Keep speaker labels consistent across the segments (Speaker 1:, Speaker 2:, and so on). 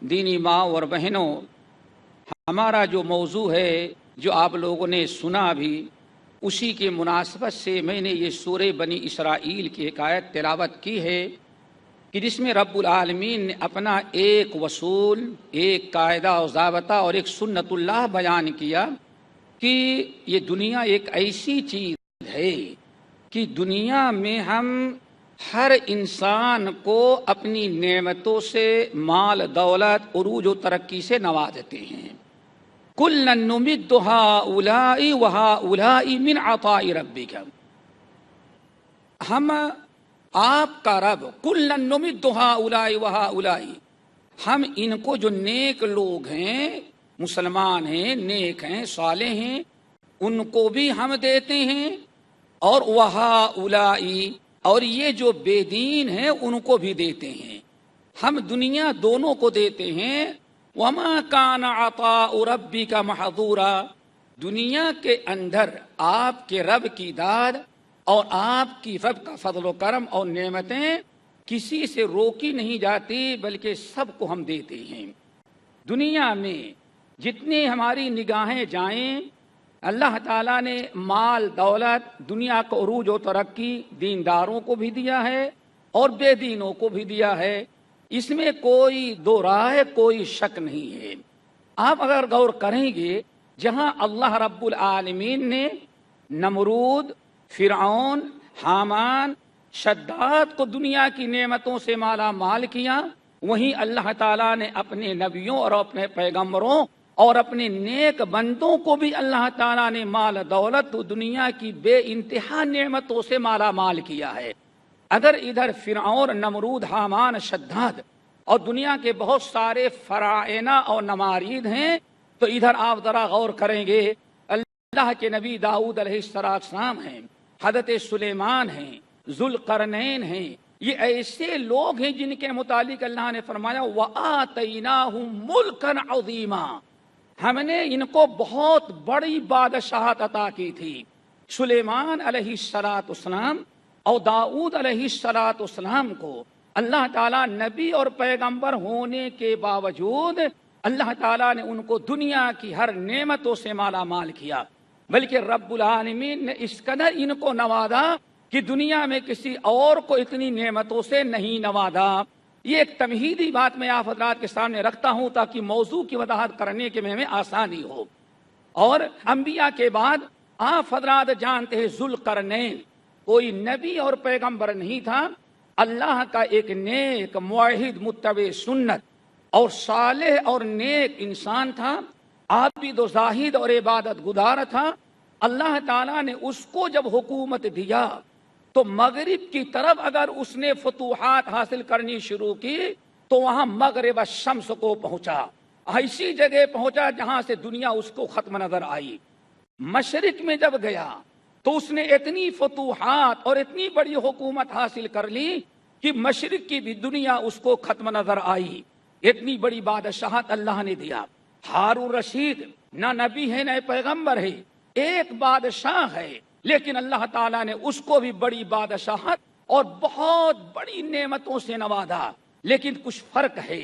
Speaker 1: دینی ماں اور بہنوں، ہمارا جو موضوع ہے جو آپ لوگوں نے سنا بھی، اسی کے مناسبت سے میں نے یہ سورہ بنی اسرائیل کی ایک آیت تلاوت کی ہے کہ جس میں رب العالمین نے اپنا ایک اصول، ایک قاعدہ و ضابطہ اور ایک سنت اللہ بیان کیا کہ یہ دنیا ایک ایسی چیز ہے کہ دنیا میں ہم ہر انسان کو اپنی نعمتوں سے، مال دولت، عروج و ترقی سے نوازتے ہیں۔ کُلًّا نُمِدُّ هَٰؤُلَاءِ وَهَٰؤُلَاءِ مِنْ عَطَاءِ رَبِّكَ، ہم آپ کا رب، کُلًّا نُمِدُّ هَٰؤُلَاءِ وَهَٰؤُلَاءِ، ہم ان کو جو نیک لوگ ہیں، مسلمان ہیں، نیک ہیں، صالح ہیں، ان کو بھی ہم دیتے ہیں، اور وَهَٰؤُلَاءِ، اور یہ جو بے دین ہیں ان کو بھی دیتے ہیں۔ ہم دنیا دونوں کو دیتے ہیں۔ وَمَا كَانَ عَطَاءُ رَبِّكَ مَحْظُورًا، دنیا کے اندر آپ کے رب کی داد اور آپ کی رب کا فضل و کرم اور نعمتیں کسی سے روکی نہیں جاتی، بلکہ سب کو ہم دیتے ہیں۔ دنیا میں جتنی ہماری نگاہیں جائیں، اللہ تعالیٰ نے مال دولت، دنیا کو عروج و ترقی دینداروں کو بھی دیا ہے اور بے دینوں کو بھی دیا ہے، اس میں کوئی دو رائے، کوئی شک نہیں ہے۔ آپ اگر غور کریں گے، جہاں اللہ رب العالمین نے نمرود، فرعون، حامان، شداد کو دنیا کی نعمتوں سے مالا مال کیا، وہیں اللہ تعالیٰ نے اپنے نبیوں اور اپنے پیغمبروں اور اپنے نیک بندوں کو بھی اللہ تعالیٰ نے مال دولت دنیا کی بے انتہا نعمتوں سے مالا مال کیا ہے۔ اگر ادھر فرعون، نمرود، حامان، شداد اور دنیا کے بہت سارے فرعونہ اور نمارید ہیں، تو ادھر آپ ذرا غور کریں گے، اللہ کے نبی داؤد علیہ السلام ہیں، حضرت سلیمان ہیں، ذوالقرنین ہیں، یہ ایسے لوگ ہیں جن کے متعلق اللہ نے فرمایا وَآتَيْنَاهُمْ مُلْكًا عَظِيمًا، ہم نے ان کو بہت بڑی بادشاہت عطا کی تھی۔ سلیمان علیہ السلام اور داؤد علیہ السلام کو اللہ تعالیٰ نبی اور پیغمبر ہونے کے باوجود اللہ تعالیٰ نے ان کو دنیا کی ہر نعمتوں سے مالا مال کیا، بلکہ رب العالمین نے اس قدر ان کو نوازا کہ دنیا میں کسی اور کو اتنی نعمتوں سے نہیں نوازا۔ یہ ایک تمہیدی بات میں آپ حضرات کے سامنے رکھتا ہوں تاکہ موضوع کی وضاحت کرنے کے میں آسانی ہو۔ اور انبیاء کے بعد آپ حضرات جانتے ہیں ذوالقرنین کوئی نبی اور پیغمبر نہیں تھا، اللہ کا ایک نیک موحد متبع سنت اور صالح اور نیک انسان تھا، عابد و زاہد اور عبادت گزار تھا۔ اللہ تعالیٰ نے اس کو جب حکومت دیا تو مغرب کی طرف اگر اس نے فتوحات حاصل کرنی شروع کی تو وہاں مغرب الشمس کو پہنچا، ایسی جگہ پہنچا جہاں سے دنیا اس کو ختم نظر آئی۔ مشرق میں جب گیا تو اس نے اتنی فتوحات اور اتنی بڑی حکومت حاصل کر لی کہ مشرق کی بھی دنیا اس کو ختم نظر آئی، اتنی بڑی بادشاہت اللہ نے دیا۔ ہارون رشید نہ نبی ہے نہ پیغمبر ہے، ایک بادشاہ ہے، لیکن اللہ تعالیٰ نے اس کو بھی بڑی بادشاہت اور بہت بڑی نعمتوں سے نوازا۔ لیکن کچھ فرق ہے،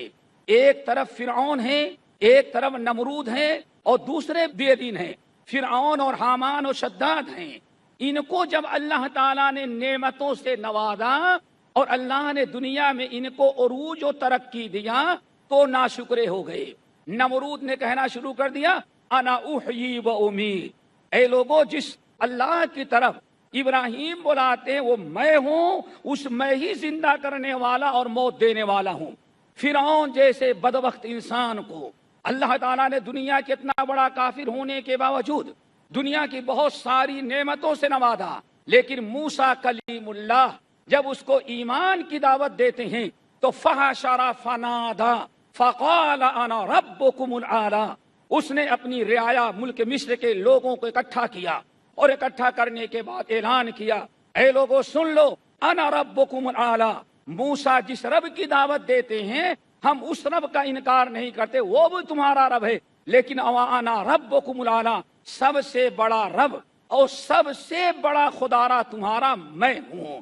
Speaker 1: ایک طرف فرعون ہے، ایک طرف نمرود ہے اور دوسرے بے دین ہیں، فرعون اور حامان اور شداد ہیں۔ ان کو جب اللہ تعالیٰ نے نعمتوں سے نوازا اور اللہ نے دنیا میں ان کو عروج و ترقی دیا تو ناشکرے ہو گئے۔ نمرود نے کہنا شروع کر دیا انا احیی و امید، اے لوگوں جس اللہ کی طرف ابراہیم بلاتے ہیں وہ میں ہوں، اس میں ہی زندہ کرنے والا اور موت دینے والا ہوں۔ فرعون جیسے بدبخت انسان کو اللہ تعالیٰ نے دنیا کے اتنا بڑا کافر ہونے کے باوجود دنیا کی بہت ساری نعمتوں سے نوازا، لیکن موسیٰ کلیم اللہ جب اس کو ایمان کی دعوت دیتے ہیں تو فحشر فنادا فقال انا ربکم الاعلی، اس نے اپنی رعایا ملک مصر کے لوگوں کو اکٹھا کیا اور اکٹھا کرنے کے بعد اعلان کیا اے لوگوں سن لو انا ربکم الاعلی، موسیٰ جس رب کی دعوت دیتے ہیں ہم اس رب کا انکار نہیں کرتے، وہ بھی تمہارا رب ہے، لیکن انا ربکم الاعلی، سب سے بڑا رب اور سب سے بڑا خدارا تمہارا میں ہوں۔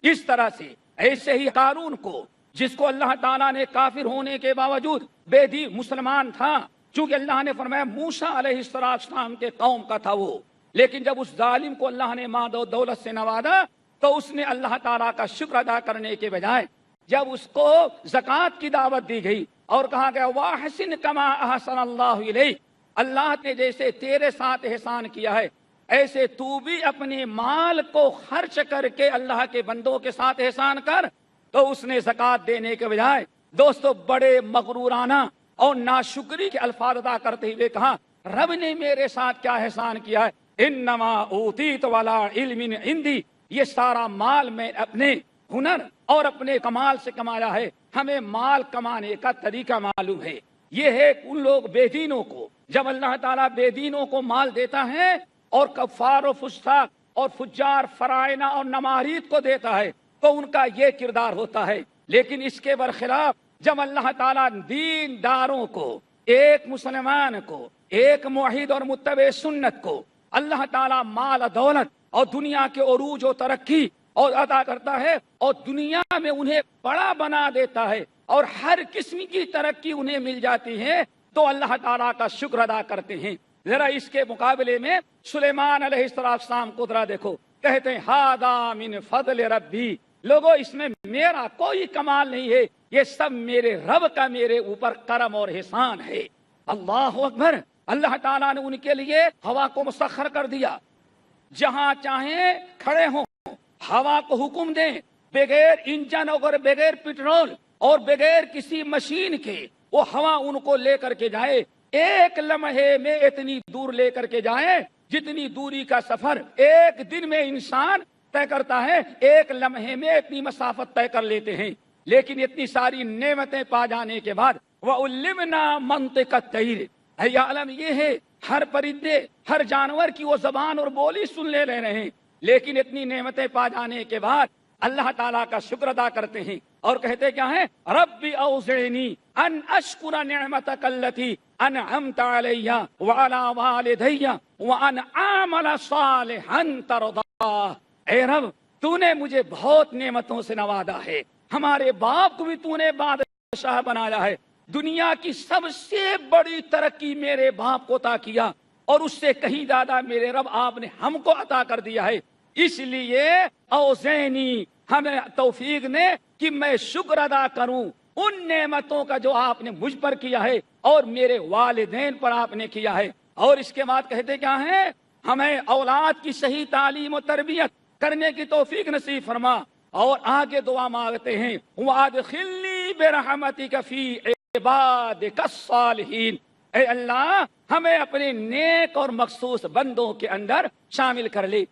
Speaker 1: اس طرح سے ایسے ہی قارون کو
Speaker 2: جس کو اللہ تعالیٰ نے کافر ہونے کے باوجود بے دین مسلمان تھا، چونکہ اللہ نے فرمایا موسیٰ علیہ السلام کے قوم کا تھا وہ، لیکن جب اس ظالم کو اللہ نے مال و دولت سے نوازا تو اس نے اللہ تعالیٰ کا شکر ادا کرنے کے بجائے جب اس کو زکوٰۃ کی دعوت دی گئی اور کہا گیا واحسن کما احسن اللہ الیک، اللہ نے جیسے تیرے ساتھ احسان کیا ہے ایسے تو بھی اپنے مال کو خرچ کر کے اللہ کے بندوں کے ساتھ احسان کر، تو اس نے زکوٰۃ دینے کے بجائے دوستو بڑے مغرورانہ اور ناشکری کے الفاظ ادا کرتے ہوئے کہا رب نے میرے ساتھ کیا احسان کیا ہے، انما اوتیت ولا علم عندی، یہ سارا مال میں اپنے ہنر اور اپنے کمال سے کمایا ہے، ہمیں مال کمانے کا طریقہ معلوم ہے۔ یہ ہے ان لوگ بے دینوں کو، جب اللہ تعالیٰ بے دینوں کو مال دیتا ہے اور کفار و فساق اور فجار فرائنہ اور نمارید کو دیتا ہے تو ان کا یہ کردار ہوتا ہے، لیکن اس کے برخلاف جب اللہ تعالیٰ دین داروں کو، ایک مسلمان کو، ایک موحد اور متبع سنت کو اللہ تعالیٰ مال دولت اور دنیا کے عروج و ترقی اور عطا کرتا ہے اور دنیا میں انہیں بڑا بنا دیتا ہے اور ہر قسم کی ترقی انہیں مل جاتی ہے، تو اللہ تعالیٰ کا شکر ادا کرتے ہیں۔ ذرا اس کے مقابلے میں سلیمان علیہ السلام کو ذرا دیکھو، کہتے ہیں ھذا من فضل ربی، لوگوں اس میں میرا کوئی کمال نہیں ہے، یہ سب میرے رب کا میرے اوپر کرم اور احسان ہے۔ اللہ اکبر، اللہ تعالیٰ نے ان کے لیے ہوا کو مسخر کر دیا، جہاں چاہیں کھڑے ہوں، ہوا کو حکم دیں، بغیر انجن اور بغیر پیٹرول اور بغیر کسی مشین کے وہ ہوا ان کو لے کر کے جائے، ایک لمحے میں اتنی دور لے کر کے جائے جتنی دوری کا سفر ایک دن میں انسان طے کرتا ہے، ایک لمحے میں اتنی مسافت طے کر لیتے ہیں۔ لیکن اتنی ساری نعمتیں پا جانے کے بعد وَعُلِّمْنَا مَنطِقَ الطَّيْرِ، ہے عالم یہ ہے ہر پرندے ہر جانور کی وہ زبان اور بولی سن لے رہے ہیں، لیکن اتنی نعمتیں پا جانے کے بعد اللہ تعالیٰ کا شکر ادا کرتے ہیں اور کہتے کیا ہیں ربی اوزعنی ان اشکر نعمتک التی انعمت علی وعلی والدی وان اعمل صالحا ترضاه، اے رب تو نے مجھے بہت نعمتوں سے نوازا ہے، ہمارے باپ کو بھی تو نے بادشاہ بنایا ہے، دنیا کی سب سے بڑی ترقی میرے باپ کو عطا کیا اور اس سے کہیں زیادہ میرے رب آپ نے ہم کو عطا کر دیا ہے، اس لیے اوزعنی ہمیں توفیق نے کہ میں شکر ادا کروں ان نعمتوں کا جو آپ نے مجھ پر کیا ہے اور میرے والدین پر آپ نے کیا ہے۔ اور اس کے بعد کہتے کیا ہیں ہمیں اولاد کی صحیح تعلیم و تربیت کرنے کی توفیق نصیب فرما، اور آگے دعا مانگتے ہیں وادخلنی برحمتک فی عبادک الصالحین، اے اللہ ہمیں اپنے نیک اور مخصوص بندوں کے اندر شامل کر لے۔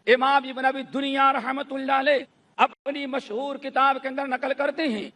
Speaker 2: امام ابن ابی دنیا رحمت اللہ علیہ اپنی مشہور کتاب کے اندر نقل کرتے ہیں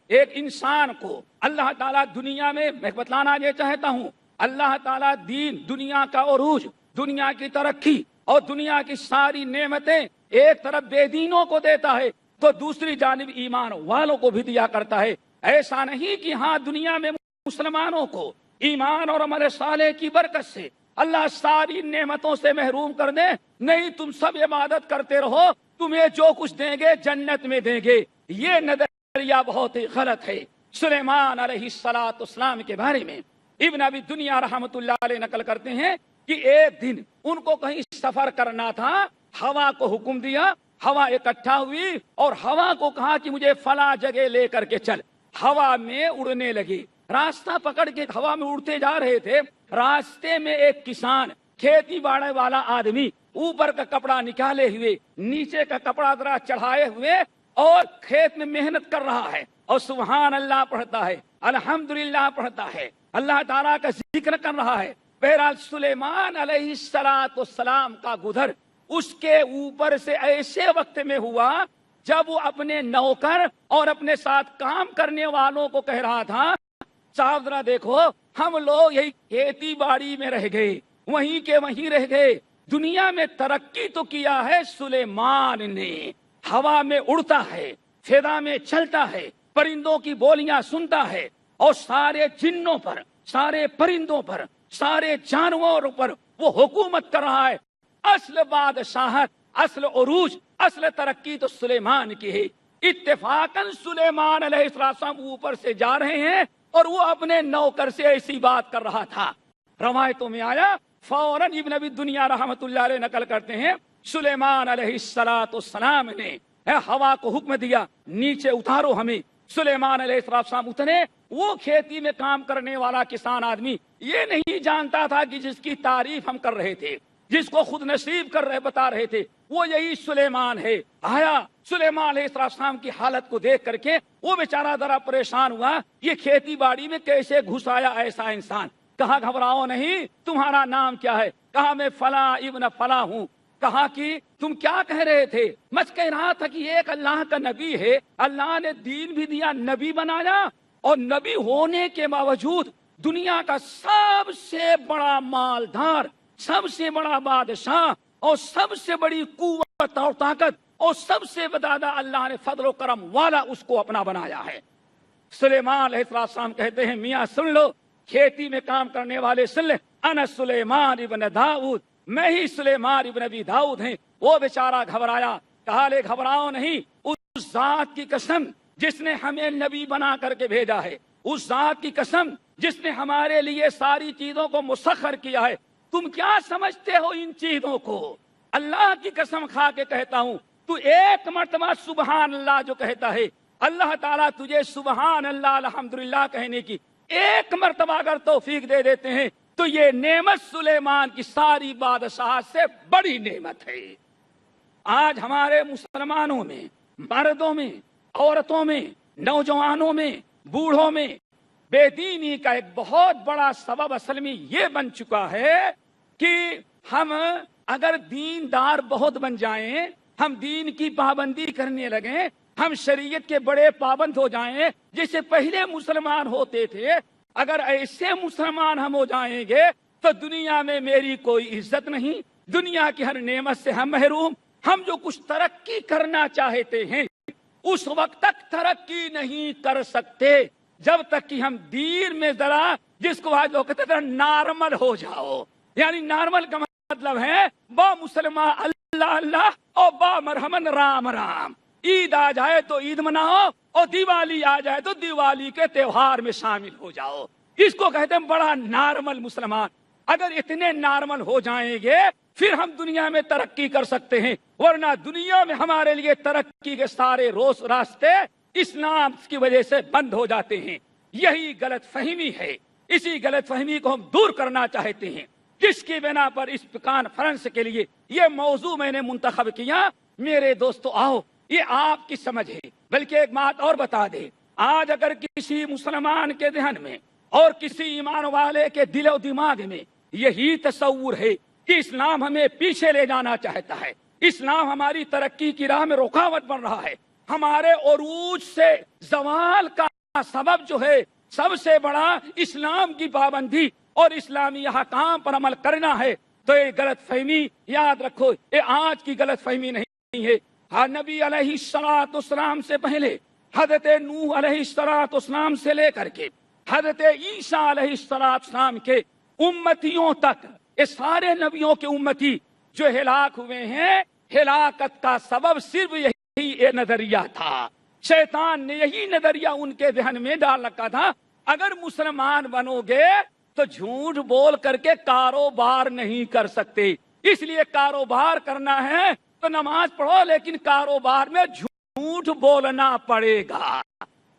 Speaker 2: ایک انسان کو اللہ تعالیٰ دنیا میں بتلانا یہ چاہتا ہوں، اللہ تعالیٰ دین دنیا کا عروج، دنیا کی ترقی اور دنیا کی ساری نعمتیں ایک طرف بے دینوں کو دیتا ہے تو دوسری جانب ایمان والوں کو بھی دیا کرتا ہے۔ ایسا نہیں کہ ہاں دنیا میں مسلمانوں کو ایمان اور عمل صالح کی برکت سے اللہ ساری نعمتوں سے محروم کر دے، نہیں تم سب عبادت کرتے رہو، تمہیں جو کچھ دیں گے جنت میں دیں گے، یہ نظریہ بہت ہی غلط ہے۔ سلیمان علیہ السلام کے بارے میں ابن ابی دنیا رحمت اللہ علیہ نقل کرتے ہیں کہ ایک دن ان کو کہیں سفر کرنا تھا، ہوا کو حکم دیا، ہوا اکٹھا ہوئی اور ہوا کو کہا کہ مجھے فلاں جگہ لے کر کے چل، ہوا میں اڑنے لگے، راستہ پکڑ کے ہوا میں اڑتے جا رہے تھے، راستے میں ایک کسان کھیتی باڑی والا آدمی اوپر کا کپڑا نکالے ہوئے نیچے کا کپڑا ذرا چڑھائے ہوئے اور کھیت میں محنت کر رہا ہے اور سبحان اللہ پڑھتا ہے، الحمدللہ پڑھتا ہے، اللہ تعالیٰ کا ذکر کر رہا ہے۔ بہرحال سلیمان علیہ السلام کا گزر اس کے اوپر سے ایسے وقت میں ہوا جب وہ اپنے نوکر اور اپنے ساتھ کام کرنے والوں کو کہہ رہا تھا صاحب ذرا دیکھو ہم لوگ یہی کھیتی باڑی میں رہ گئے، وہیں کے وہیں رہ گئے، دنیا میں ترقی تو کیا ہے سلیمان نے، ہوا میں اڑتا ہے، فضا میں چلتا ہے، پرندوں کی بولیاں سنتا ہے اور سارے جنوں پر، سارے پرندوں پر، سارے جانوروں پر وہ حکومت کر رہا ہے، اصل بادشاہت، اصل عروج، اصل ترقی تو سلیمان کی ہے۔ اتفاقاً سلیمان علیہ السلام اوپر سے جا رہے ہیں اور وہ اپنے نوکر سے ایسی بات کر رہا تھا۔ روایتوں میں آیا، فوراً ابن ابی دنیا رحمت اللہ علیہ نقل کرتے ہیں، سلیمان علیہ السلام نے ہوا کو حکم دیا نیچے اتارو ہمیں۔ سلیمان علیہ السلام اترے۔ وہ کھیتی میں کام کرنے والا کسان آدمی یہ نہیں جانتا تھا کہ جس کی تعریف ہم کر رہے تھے، جس کو خود نصیب کر رہے بتا رہے تھے، وہ یہی سلیمان ہے۔ آیا سلیمان علیہ السلام کی حالت کو دیکھ کر کے وہ بیچارہ ذرا پریشان ہوا، یہ کھیتی باڑی میں کیسے گھس آیا ایسا انسان؟ کہا گھبراؤ نہیں، تمہارا نام کیا ہے؟ کہا میں فلاں ابن فلاں ہوں۔ کہا کہ تم کیا کہہ رہے تھے؟ میں کہہ رہا تھا کہ ایک اللہ کا نبی ہے، اللہ نے دین بھی دیا، نبی بنایا، اور نبی ہونے کے باوجود دنیا کا سب سے بڑا مالدار، سب سے بڑا بادشاہ، اور سب سے بڑی قوت اور طاقت، اور سب سے زیادہ اللہ نے فضل و کرم والا اس کو اپنا بنایا ہے۔ سلیمان علیہ السلام کہتے ہیں میاں سن لو، کھیتی میں کام کرنے والے سن لے، انا سلیمان ابن داؤد، میں ہی سلیمان ابن ابی داؤد ہیں۔ وہ بیچارہ گھبرایا، کہا لے گھبراؤ نہیں، اس ذات کی قسم جس نے ہمیں نبی بنا کر کے بھیجا ہے، اس ذات کی قسم جس نے ہمارے لیے ساری چیزوں کو مسخر کیا ہے، تم کیا سمجھتے ہو ان چیزوں کو؟ اللہ کی قسم کھا کے کہتا ہوں، تو ایک مرتبہ سبحان اللہ جو کہتا ہے، اللہ تعالیٰ تجھے سبحان اللہ الحمدللہ کہنے کی ایک مرتبہ اگر توفیق دے دیتے ہیں تو یہ نعمت سلیمان کی ساری بادشاہت سے بڑی نعمت ہے۔ آج ہمارے مسلمانوں میں، مردوں میں، عورتوں میں، نوجوانوں میں، بوڑھوں میں بے دینی کا ایک بہت بڑا سبب اصل میں یہ بن چکا ہے کہ ہم اگر دیندار بہت بن جائیں، ہم دین کی پابندی کرنے لگیں، ہم شریعت کے بڑے پابند ہو جائیں جیسے پہلے مسلمان ہوتے تھے، اگر ایسے مسلمان ہم ہو جائیں گے تو دنیا میں میری کوئی عزت نہیں، دنیا کی ہر نعمت سے ہم محروم۔ ہم جو کچھ ترقی کرنا چاہتے ہیں اس وقت تک ترقی نہیں کر سکتے جب تک کہ ہم دین میں ذرا، جس کو آج لوگ کہتے ہیں نارمل ہو جاؤ۔ یعنی نارمل کا مطلب ہے با مسلمان اللہ اللہ اور با مرحمن رام رام۔ عید آ جائے تو عید مناؤ، اور دیوالی آ جائے تو دیوالی کے تہوار میں شامل ہو جاؤ۔ اس کو کہتے ہیں بڑا نارمل مسلمان۔ اگر اتنے نارمل ہو جائیں گے پھر ہم دنیا میں ترقی کر سکتے ہیں، ورنہ دنیا میں ہمارے لیے ترقی کے سارے راستے اسلام کی وجہ سے بند ہو جاتے ہیں۔ یہی غلط فہمی ہے، اسی غلط فہمی کو ہم دور کرنا چاہتے ہیں، جس کی بنا پر اس کانفرنس کے لیے یہ موضوع میں نے منتخب کیا۔ میرے دوستو آؤ، یہ آپ کی سمجھ ہے، بلکہ ایک بات اور بتا دے، آج اگر کسی مسلمان کے ذہن میں اور کسی ایمان والے کے دل و دماغ میں یہی تصور ہے کہ اسلام ہمیں پیچھے لے جانا چاہتا ہے، اسلام ہماری ترقی کی راہ میں رکاوٹ بن رہا ہے، ہمارے عروج سے زوال کا سبب جو ہے سب سے بڑا اسلام کی پابندی اور اسلامی احکام پر عمل کرنا ہے، تو یہ غلط فہمی یاد رکھو، یہ آج کی غلط فہمی نہیں ہے۔ نبی علیہ السلام سے پہلے حضرت نوح علیہ السلام سے لے کر کے حضرت عیسیٰ علیہ السلام کے امتیوں تک، یہ سارے نبیوں کے امتی جو ہلاک ہوئے ہیں، ہلاکت کا سبب صرف یہی نظریہ تھا۔ شیطان نے یہی نظریہ ان کے ذہن میں ڈال رکھا تھا، اگر مسلمان بنو گے تو جھوٹ بول کر کے کاروبار نہیں کر سکتے، اس لیے کاروبار کرنا ہے تو نماز پڑھو لیکن کاروبار میں جھوٹ بولنا پڑے گا۔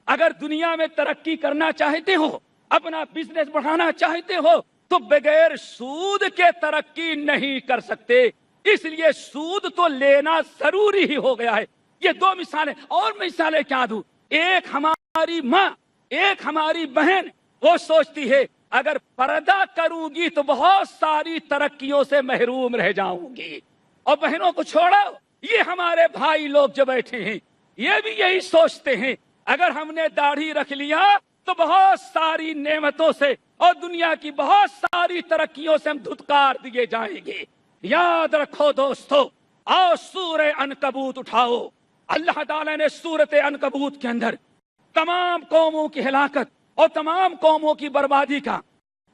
Speaker 2: اگر دنیا میں ترقی کرنا چاہتے ہو، اپنا بزنس بڑھانا چاہتے ہو، تو بغیر سود کے ترقی نہیں کر سکتے، اس لیے سود تو لینا ضروری ہی ہو گیا ہے۔ یہ دو مثالیں، اور مثالیں کیا دوں؟ ایک ہماری ماں، ایک ہماری بہن، وہ سوچتی ہے اگر پردہ کروں گی تو بہت ساری ترقیوں سے محروم رہ جاؤں گی، اور بہنوں کو چھوڑو، یہ ہمارے بھائی لوگ جو بیٹھے ہیں یہ بھی یہی سوچتے ہیں اگر ہم نے داڑھی رکھ لیا تو بہت ساری نعمتوں سے اور دنیا کی بہت ساری ترقیوں سے ہم دھتکار دیے جائیں گے۔ یاد رکھو دوستو، آؤ سورہ عنکبوت اٹھاؤ۔ اللہ تعالیٰ نے سورۃ عنکبوت کے اندر تمام قوموں کی ہلاکت اور تمام قوموں کی بربادی کا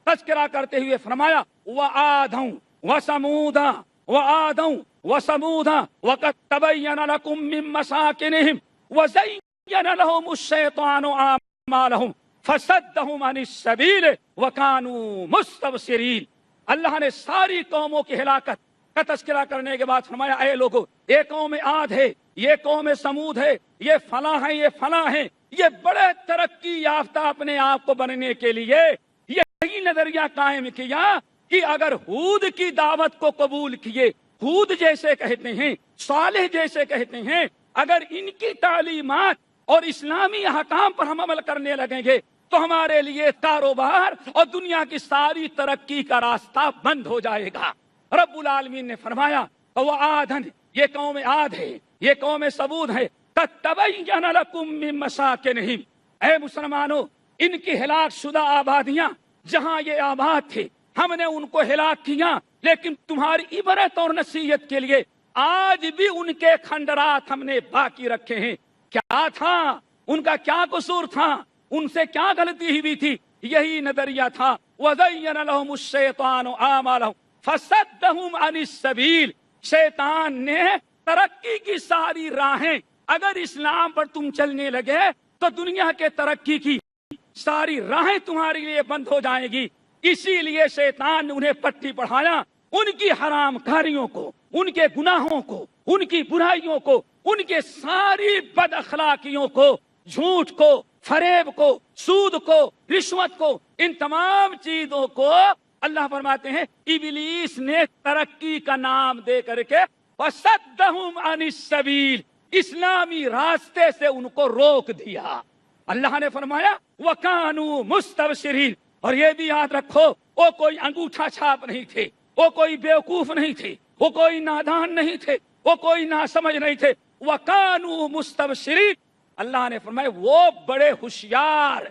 Speaker 2: تذکرہ کرتے ہوئے فرمایا، وَعَادًا وَثَمُودًا وعادا وثمودا وقد تبين لكم من مساكنهم وزين لهم الشيطان أعمالهم فصدهم عن السبيل وكانوا مستبصرين. اللہ نے ساری قوموں کی ہلاکت کا تذکرہ کرنے کے بعد فرمایا اے لوگو، یہ قوم عاد ہے، یہ قوم سمود ہے، یہ فلاں ہے، یہ فلاں ہے، یہ بڑے ترقی یافتہ اپنے آپ کو بننے کے لیے یہی نظریہ قائم کیا کہ اگر ہود کی دعوت کو قبول کیے، ہود جیسے کہتے ہیں، صالح جیسے کہتے ہیں، اگر ان کی تعلیمات اور اسلامی احکام پر ہم عمل کرنے لگیں گے تو ہمارے لیے کاروبار اور دنیا کی ساری ترقی کا راستہ بند ہو جائے گا. رب العالمین نے فرمایا وہ آدھن، یہ قوم عاد ہے، یہ قوم سمود ہے، تبین لکم من مساکنہم. اے مسلمانوں، ان کی ہلاک شدہ آبادیاں جہاں یہ آباد تھے ہم نے ان کو ہلاک کیا، لیکن تمہاری عبرت اور نصیحت کے لیے آج بھی ان کے کھنڈرات ہم نے باقی رکھے ہیں. کیا تھا ان کا، کیا قصور تھا، ان سے کیا غلطی ہوئی تھی؟ یہی نظریہ تھا وَزَيَّنَ لَهُمُ الشَّيْطَانُ أَعْمَالَهُمْ فَصَدَّهُمْ عَنِ السَّبِيلِ. شیطان نے ترقی کی ساری راہیں، اگر اسلام پر تم چلنے لگے تو دنیا کے ترقی کی ساری راہیں تمہارے لیے بند ہو جائیں گی. اسی لیے شیطان نے انہیں پٹی پڑھایا، ان کی حرام کاریوں کو، ان کے گناہوں کو، ان کی برائیوں کو، ان کے ساری بد اخلاقیوں کو، جھوٹ کو، فریب کو، سود کو، رشوت کو، ان تمام چیزوں کو اللہ فرماتے ہیں ابلیس نے ترقی کا نام دے کر کے وَصَدَّهُمْ عَنِ السَّبِيلِ، اسلامی راستے سے ان کو روک دیا. اللہ نے فرمایا وَكَانُوا مُسْتَبْصِرِينَ. اور یہ بھی یاد رکھو، وہ کوئی انگوٹھا چھاپ نہیں تھے، وہ کوئی بیوقوف نہیں تھے، وہ کوئی نادان نہیں تھے، وہ کوئی ناسمجھ نہیں تھے. وَكَانُوا مُسْتَبْصِرِينَ. اللہ نے فرمایا وہ بڑے ہوشیار،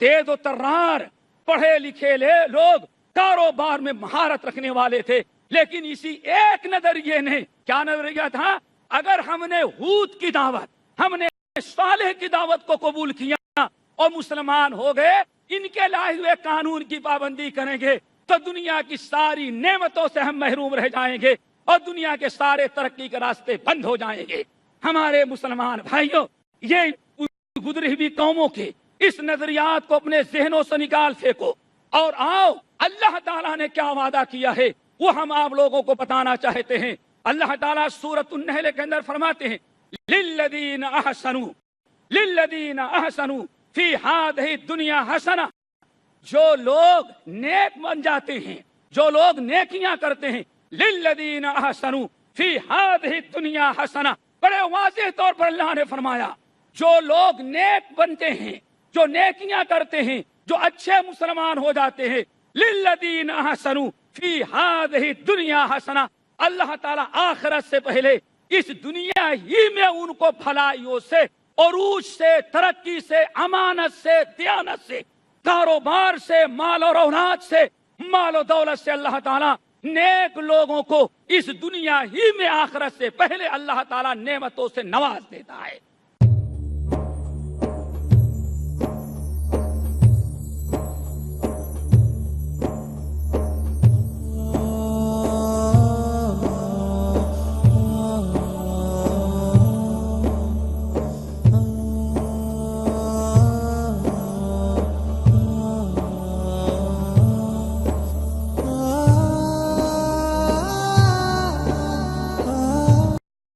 Speaker 2: تیز و ترار، پڑھے لکھے لوگ، کاروبار میں مہارت رکھنے والے تھے. لیکن اسی ایک نظریے نے، کیا نظریہ تھا؟ اگر ہم نے ہود کی دعوت، ہم نے صالح کی دعوت کو قبول کیا اور مسلمان ہو گئے، ان کے لائے ہوئے قانون کی پابندی کریں گے تو دنیا کی ساری نعمتوں سے ہم محروم رہ جائیں گے اور دنیا کے سارے ترقی کے راستے بند ہو جائیں گے. ہمارے مسلمان بھائیوں، یہ گزری ہوئی قوموں کے اس نظریات کو اپنے ذہنوں سے نکال پھینکو اور آؤ اللہ تعالیٰ نے کیا وعدہ کیا ہے وہ ہم آپ لوگوں کو بتانا چاہتے ہیں. اللہ تعالیٰ سورۃ النحل کے اندر فرماتے ہیں للذین احسنوا فی ہذہ الدنیا حسنہ. جو لوگ نیک بن جاتے ہیں، جو لوگ نیکیاں کرتے ہیں، للذین احسنوا فی ہذہ الدنیا حسنہ، بڑے واضح طور پر اللہ نے فرمایا جو لوگ نیک بنتے ہیں، جو نیکیاں کرتے ہیں، جو اچھے مسلمان ہو جاتے ہیں، للذین احسنوا فی ہذہ الدنیا حسنہ، اللہ تعالیٰ آخرت سے پہلے اس دنیا ہی میں ان کو بھلائیوں سے، عروج سے، ترقی سے، امانت سے، دیانت سے، کاروبار سے، مال اور اولاد سے، مال و دولت سے اللہ تعالیٰ نیک لوگوں کو اس دنیا ہی میں آخرت سے پہلے اللہ تعالیٰ نعمتوں سے نواز دیتا ہے.